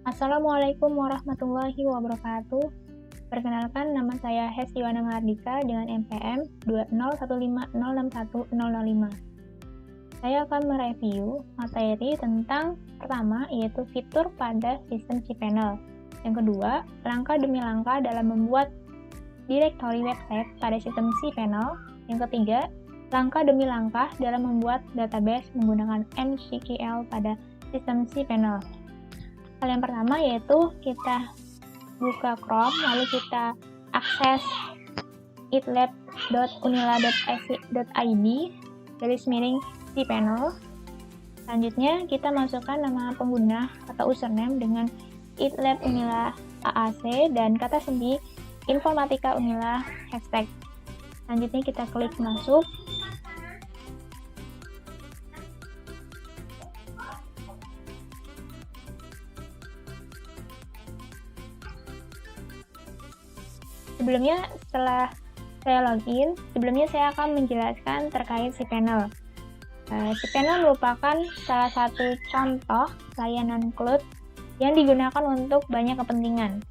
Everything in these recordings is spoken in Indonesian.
Assalamualaikum warahmatullahi wabarakatuh. Perkenalkan, nama saya Hestiwana Mardika dengan NPM 201506105. Saya akan mereview materi tentang pertama, yaitu fitur pada sistem cPanel. Yang kedua, langkah demi langkah dalam membuat directory website pada sistem cPanel. Yang ketiga, langkah demi langkah dalam membuat database menggunakan MySQL pada sistem cPanel. Hal yang pertama yaitu kita buka Chrome, lalu kita akses itlab.unila.ac.id/cPanel. Selanjutnya kita masukkan nama pengguna atau username dengan itlab unila AAC dan kata kunci informatika unila hashtag. Selanjutnya kita klik masuk. Setelah saya login, saya akan menjelaskan terkait cPanel. cPanel merupakan salah satu contoh layanan cloud yang digunakan untuk banyak kepentingan.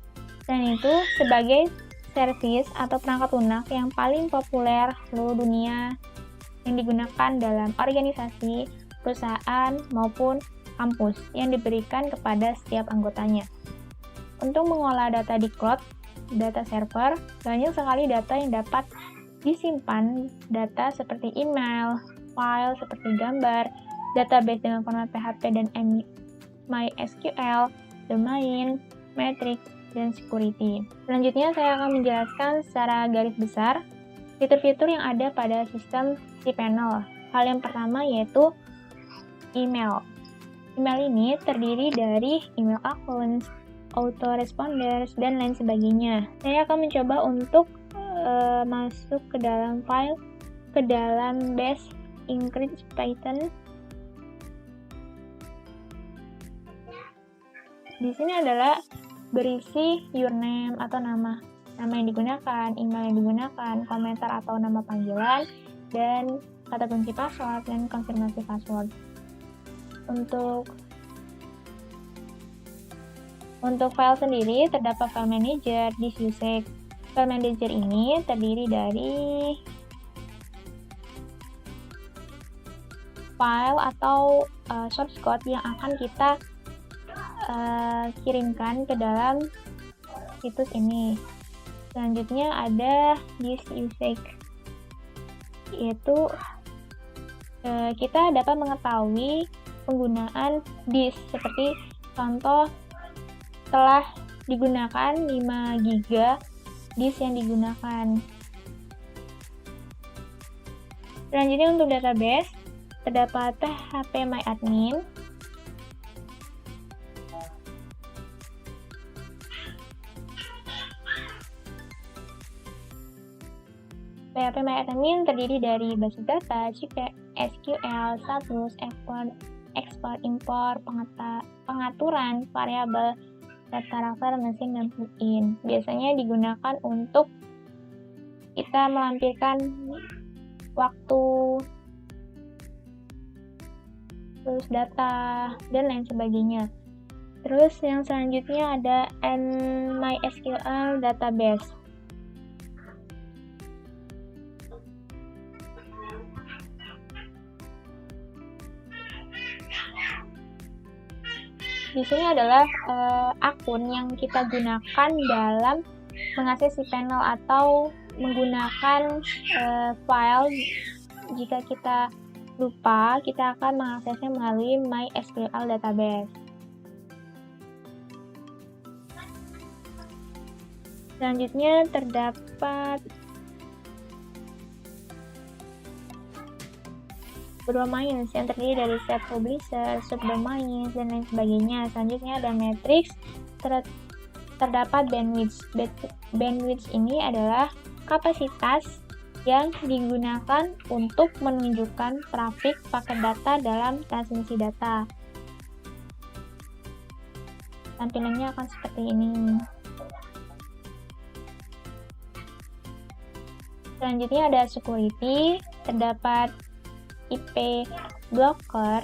Selain itu, sebagai service atau perangkat lunak yang paling populer seluruh dunia yang digunakan dalam organisasi, perusahaan, maupun kampus yang diberikan kepada setiap anggotanya. Untuk mengolah data di cloud, data server, banyak sekali data yang dapat disimpan, data seperti email, file seperti gambar, database dengan format PHP dan MySQL, domain, matrix, dan security. Selanjutnya saya akan menjelaskan secara garis besar fitur-fitur yang ada pada sistem cPanel. Hal yang pertama yaitu email. Email ini terdiri dari email accounts, autoresponders, dan lain sebagainya. Saya akan mencoba untuk masuk ke dalam file, ke dalam bash Increase Python. Di sini adalah berisi username atau nama yang digunakan, email yang digunakan, komentar atau nama panggilan, dan kata kunci password dan konfirmasi password. Untuk file sendiri, terdapat file manager, disk usage. File manager ini terdiri dari file atau source code yang akan kita kirimkan ke dalam situs ini. Selanjutnya ada disk usage, yaitu kita dapat mengetahui penggunaan disk, seperti contoh telah digunakan 5 GB disk yang digunakan. Selanjutnya untuk database, terdapat phpMyAdmin, phpMyAdmin terdiri dari basis data, SQL, status, ekspor, impor, pengaturan variabel, karakter, mesin, dan plugin. Biasanya digunakan untuk kita melampirkan waktu, terus data, dan lain sebagainya. Terus yang selanjutnya ada MySQL database. Di sini adalah akun yang kita gunakan dalam mengakses cPanel atau menggunakan file. Jika kita lupa, kita akan mengaksesnya melalui MySQL database. Selanjutnya terdapat domains yang terdiri dari set publisher, subdomains, dan lain sebagainya. Selanjutnya ada matrix, terdapat bandwidth. Bandwidth ini adalah kapasitas yang digunakan untuk menunjukkan trafik paket data dalam transmisi data. Tampilannya akan seperti ini. Selanjutnya ada security, terdapat IP blocker.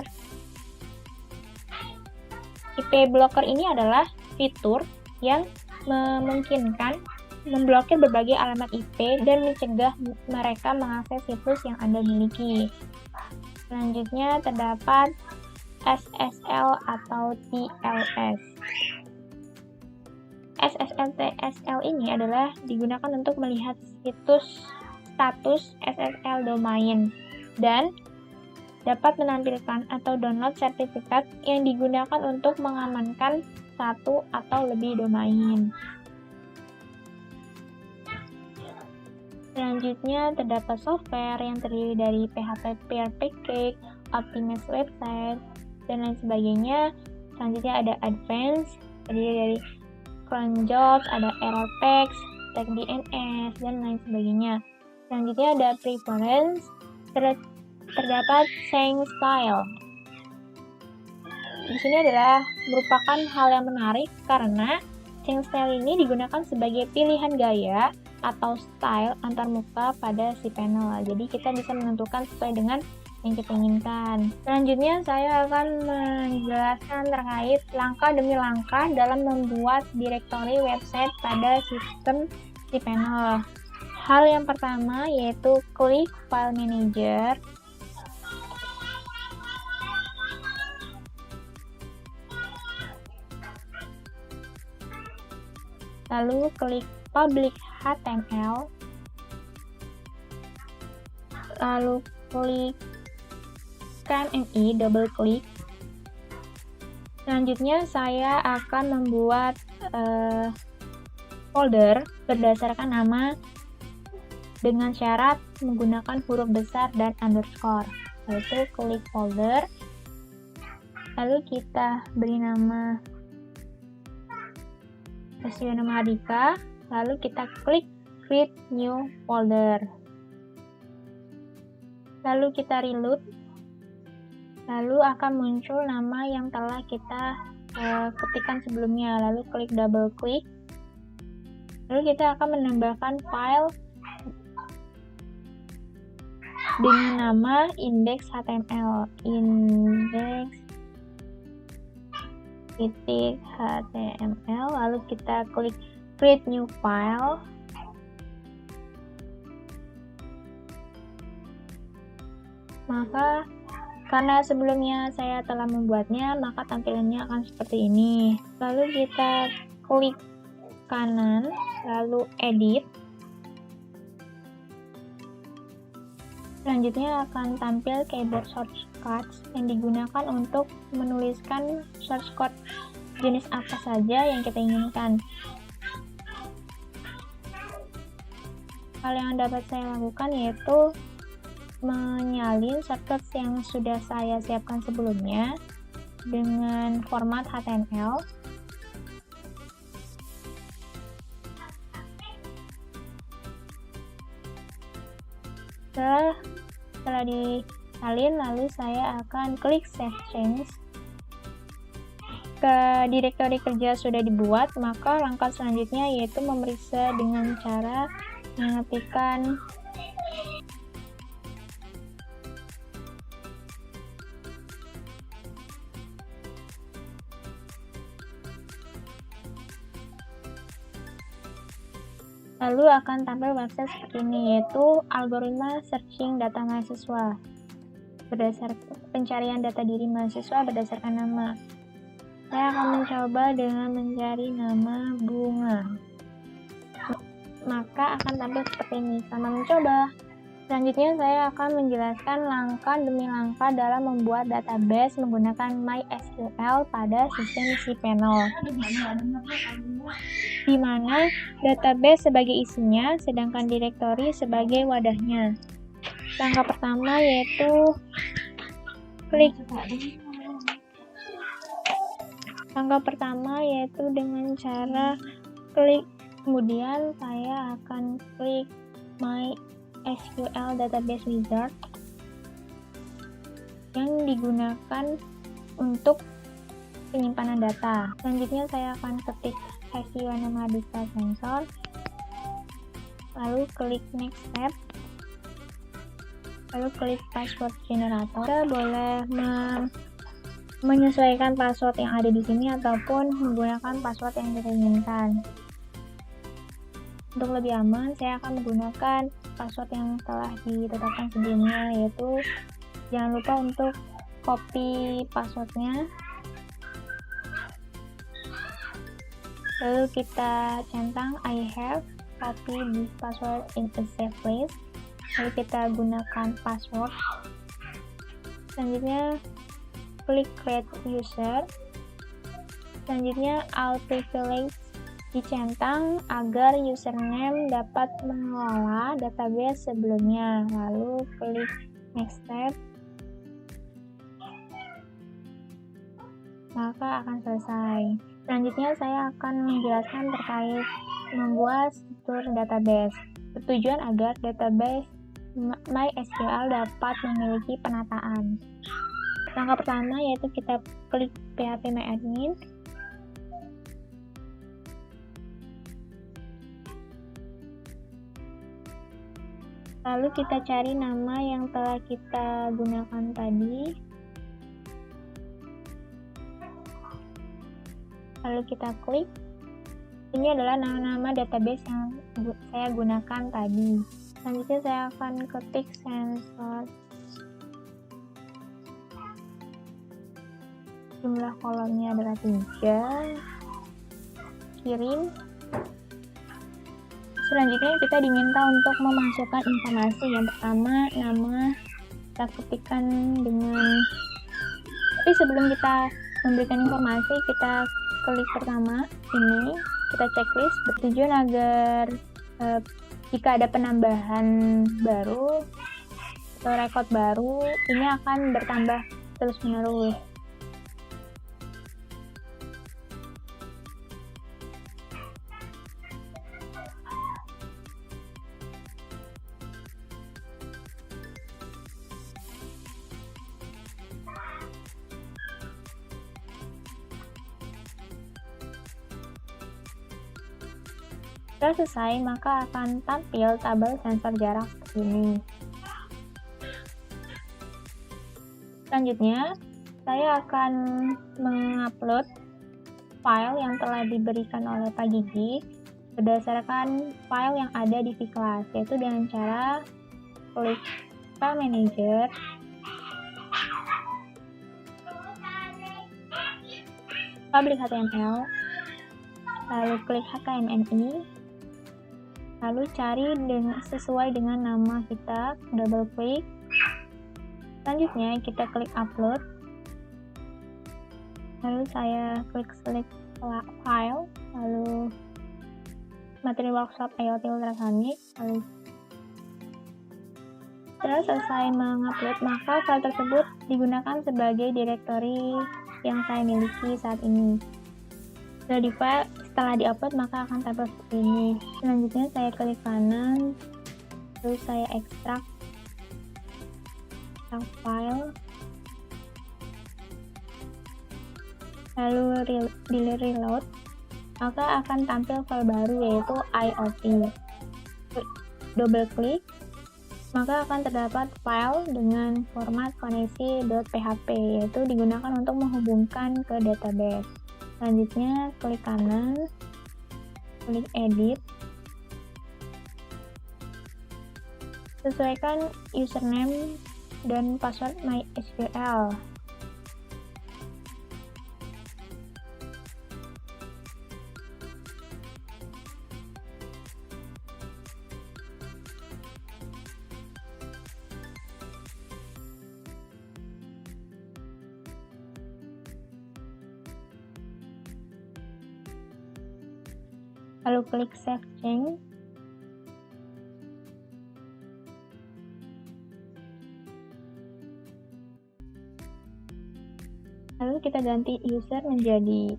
IP blocker ini adalah fitur yang memungkinkan memblokir berbagai alamat IP dan mencegah mereka mengakses situs yang Anda miliki. Selanjutnya terdapat SSL atau TLS. SSL ini adalah digunakan untuk melihat status SSL domain dan dapat menampilkan atau download sertifikat yang digunakan untuk mengamankan satu atau lebih domain. Selanjutnya terdapat software yang terdiri dari PHP PurePancake, Optimize Website, dan lain sebagainya. Selanjutnya ada Advanced, terdiri dari cronjobs, ada Errorpax, TagDNS, dan lain sebagainya. Selanjutnya ada Preference, terdapat Change Style. Di sini adalah merupakan hal yang menarik karena Change Style ini digunakan sebagai pilihan gaya atau style antarmuka pada si panel. Jadi kita bisa menentukan sesuai dengan yang kita inginkan. Selanjutnya saya akan menjelaskan terkait langkah demi langkah dalam membuat direktori website pada sistem cPanel. Hal yang pertama yaitu klik File Manager. Lalu klik Public HTML. Lalu klik CMI, double klik. Selanjutnya saya akan membuat folder berdasarkan nama dengan syarat menggunakan huruf besar dan underscore. Yaitu klik folder, lalu kita beri nama nama Adika, lalu kita klik create new folder. Lalu kita reload, lalu akan muncul nama yang telah kita ketikkan sebelumnya, lalu klik double klik, lalu kita akan menambahkan file dengan nama index.html, index.html, lalu kita klik create new file. Maka karena sebelumnya saya telah membuatnya, maka tampilannya akan seperti ini. Lalu kita klik kanan, lalu edit. Selanjutnya akan tampil keyboard shortcuts yang digunakan untuk menuliskan shortcut jenis apa saja yang kita inginkan. Hal yang dapat saya lakukan yaitu menyalin shortcut yang sudah saya siapkan sebelumnya dengan format HTML. Setelah disalin, lalu saya akan klik Save Change. Direktori kerja sudah dibuat, maka langkah selanjutnya yaitu memeriksa dengan cara mengetikkan lalu akan tampil website seperti ini, yaitu algoritma searching data mahasiswa berdasarkan pencarian data diri mahasiswa berdasarkan nama. Saya akan mencoba dengan mencari nama Bunga, maka akan tampil seperti ini. Selamat mencoba. Selanjutnya saya akan menjelaskan langkah demi langkah dalam membuat database menggunakan MySQL pada sistem cPanel, di mana database sebagai isinya, sedangkan direktori sebagai wadahnya. Langkah pertama yaitu dengan cara klik, kemudian saya akan klik MySQL Database Wizard yang digunakan untuk penyimpanan data. Selanjutnya saya akan ketik Hesiwana Adika Sensor, lalu klik Next Step. lalu klik password generator. Kita boleh menyesuaikan password yang ada di sini ataupun menggunakan password yang kita inginkan. Untuk lebih aman, saya akan menggunakan password yang telah ditetapkan sebelumnya, yaitu jangan lupa untuk copy passwordnya, lalu kita centang I have copy this password in a safe place, lalu kita gunakan password. Selanjutnya klik create user, selanjutnya all privilege dicentang agar username dapat mengelola database sebelumnya, lalu klik next step, maka akan selesai. Selanjutnya saya akan menjelaskan terkait membuat struktur database. Bertujuan agar database MySQL dapat memiliki penataan. Langkah pertama yaitu kita klik phpMyAdmin. Lalu kita cari nama yang telah kita gunakan tadi. Lalu kita klik. Ini adalah nama-nama database yang saya gunakan tadi. Selanjutnya saya akan ketik sensor. Jumlah kolomnya adalah 3. Kirim. Selanjutnya kita diminta untuk memasukkan informasi. Yang pertama, nama, kita ketikkan dengan, tapi sebelum kita memberikan informasi, kita klik pertama ini, kita checklist. Bertujuan agar jika ada penambahan baru atau record baru, ini akan bertambah terus menerus. Setelah selesai, maka akan tampil tabel sensor jarak seperti ini. Selanjutnya, saya akan mengupload file yang telah diberikan oleh Pak Gigi berdasarkan file yang ada di vClass, yaitu dengan cara klik File Manager, public HTML, lalu klik HKMNI, lalu cari sesuai dengan nama kita, double klik. Selanjutnya kita klik upload, lalu saya klik select file, lalu materi workshop IoT Ultrasonic. Lalu setelah selesai mengupload, maka file tersebut digunakan sebagai direktori yang saya miliki saat ini. Setelah di-upload, maka akan tampil seperti ini. Selanjutnya saya klik kanan, terus saya ekstrak file, lalu di reload, maka akan tampil file baru yaitu IoT. Double klik, maka akan terdapat file dengan format koneksi.php, yaitu digunakan untuk menghubungkan ke database. Selanjutnya klik kanan, klik edit, sesuaikan username dan password MySQL. Lalu klik save change. Lalu kita ganti user menjadi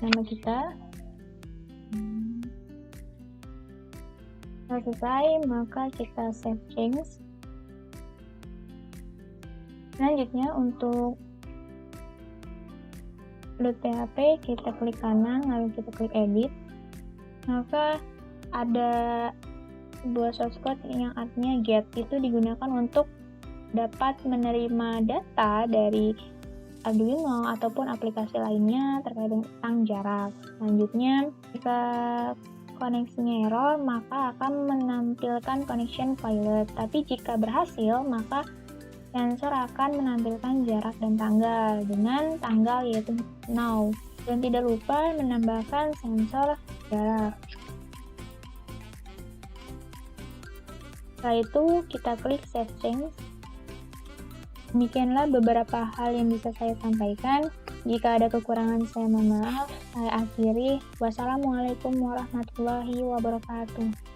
nama kita. Setelah selesai, maka kita save change. Selanjutnya untuk .php kita klik kanan, lalu kita klik edit. Maka ada sebuah source code yang artinya get, itu digunakan untuk dapat menerima data dari Arduino ataupun aplikasi lainnya terkait tentang jarak. Selanjutnya, jika koneksinya error, maka akan menampilkan connection failed. Tapi jika berhasil, maka sensor akan menampilkan jarak dan tanggal dengan tanggal yaitu now. Dan tidak lupa menambahkan sensor jarak. Setelah itu, kita klik Save Change. Demikianlah beberapa hal yang bisa saya sampaikan. Jika ada kekurangan, saya mohon maaf. Saya akhiri. Wassalamualaikum warahmatullahi wabarakatuh.